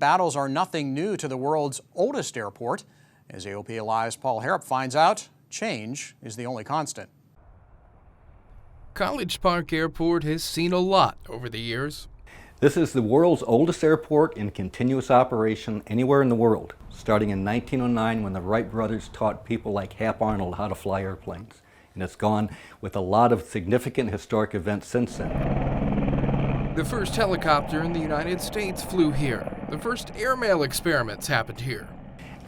battles are nothing new to the world's oldest airport. As AOPA Live's Paul Harrop finds out, change is the only constant. College Park Airport has seen a lot over the years. This is the world's oldest airport in continuous operation anywhere in the world, starting in 1909 when the Wright brothers taught people like Hap Arnold how to fly airplanes. And it's gone with a lot of significant historic events since then. The first helicopter in the United States flew here. The first airmail experiments happened here.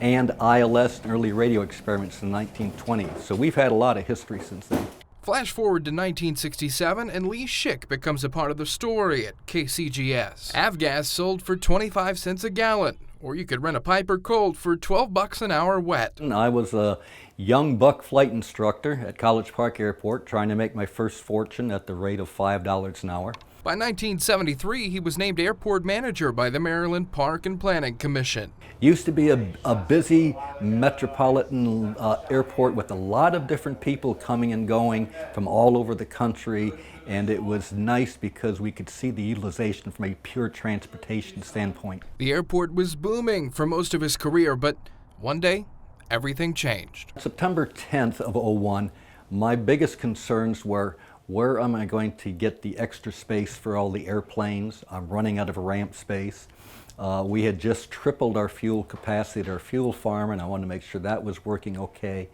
And ILS and early radio experiments in the 1920s. So we've had a lot of history since then. Flash forward to 1967 and Lee Schick becomes a part of the story at KCGS. Avgas sold for 25 cents a gallon, or you could rent a Piper Colt for 12 bucks an hour wet. I was a young buck flight instructor at College Park Airport trying to make my first fortune at the rate of $5 an hour. By 1973, he was named airport manager by the Maryland Park and Planning Commission. Used to be a busy metropolitan airport with a lot of different people coming and going from all over the country, and it was nice because we could see the utilization from a pure transportation standpoint. The airport was booming for most of his career, but one day, everything changed. September 10th of '01, my biggest concerns were, where am I going to get the extra space for all the airplanes? I'm running out of ramp space. We had just tripled our fuel capacity at our fuel farm, and I wanted to make sure that was working okay.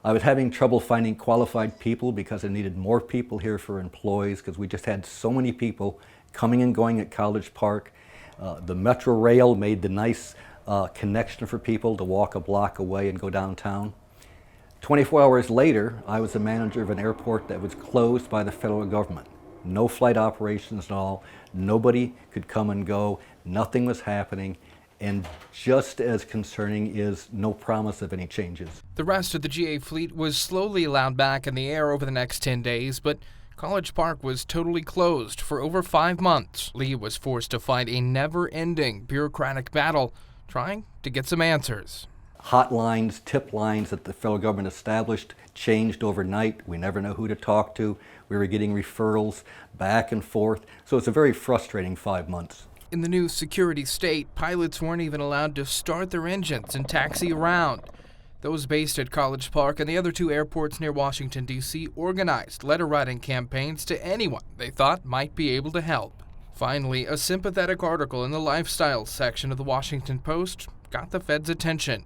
I was having trouble finding qualified people because I needed more people here for employees because we just had so many people coming and going at College Park. The Metro Rail made the nice connection for people to walk a block away and go downtown. 24 hours later, I was the manager of an airport that was closed by the federal government. No flight operations at all. Nobody could come and go. Nothing was happening. And just as concerning is no promise of any changes. The rest of the GA fleet was slowly allowed back in the air over the next 10 days, but College Park was totally closed for over 5 months. Lee was forced to fight a never-ending bureaucratic battle trying to get some answers. Hotlines, tip lines that the federal government established changed overnight. We never know who to talk to. We were getting referrals back and forth. So it's a very frustrating 5 months. In the new security state, pilots weren't even allowed to start their engines and taxi around. Those based at College Park and the other 2 airports near Washington, D.C. organized letter-writing campaigns to anyone they thought might be able to help. Finally, a sympathetic article in the lifestyle section of the Washington Post got the Fed's attention.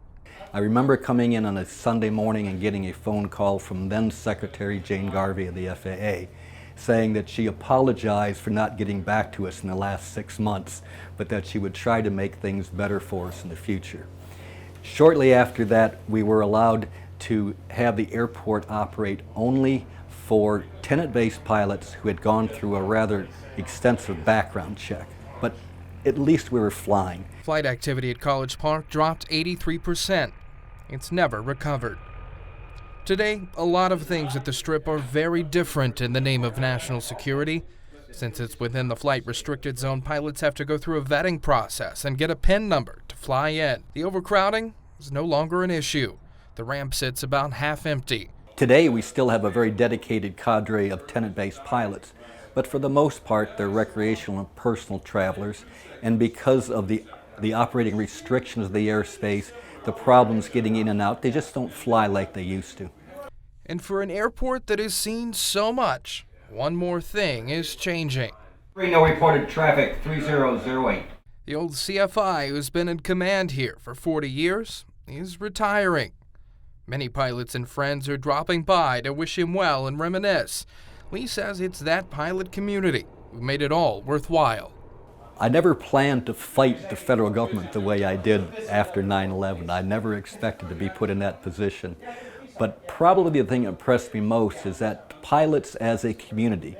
I remember coming in on a Sunday morning and getting a phone call from then Secretary Jane Garvey of the FAA saying that she apologized for not getting back to us in the last 6 months, but that she would try to make things better for us in the future. Shortly after that, we were allowed to have the airport operate only for tenant-based pilots who had gone through a rather extensive background check. But at least we were flying. Flight activity at College Park dropped 83%. It's never recovered. Today, a lot of things at the Strip are very different in the name of national security. Since it's within the flight restricted zone, pilots have to go through a vetting process and get a PIN number to fly in. The overcrowding is no longer an issue. The ramp sits about half empty. Today, we still have a very dedicated cadre of tenant-based pilots, but for the most part, they're recreational and personal travelers, and because of the operating restrictions of the airspace, the problems getting in and out, they just don't fly like they used to. And for an airport that has seen so much, one more thing is changing. No reported traffic, 3008. The old CFI who's been in command here for 40 years is retiring. Many pilots and friends are dropping by to wish him well and reminisce. Lee says it's that pilot community who made it all worthwhile. I never planned to fight the federal government the way I did after 9/11. I never expected to be put in that position. But probably the thing that impressed me most is that pilots as a community,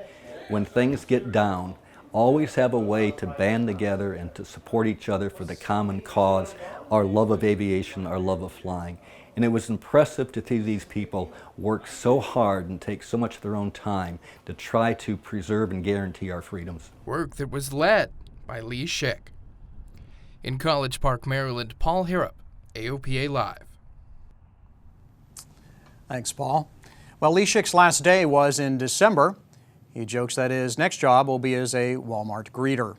when things get down, always have a way to band together and to support each other for the common cause, our love of aviation, our love of flying. And it was impressive to see these people work so hard and take so much of their own time to try to preserve and guarantee our freedoms. Work that was led by Lee Schick. In College Park, Maryland, Paul Harrop, AOPA Live. Thanks, Paul. Well, Lee Schick's last day was in December. He jokes that his next job will be as a Walmart greeter.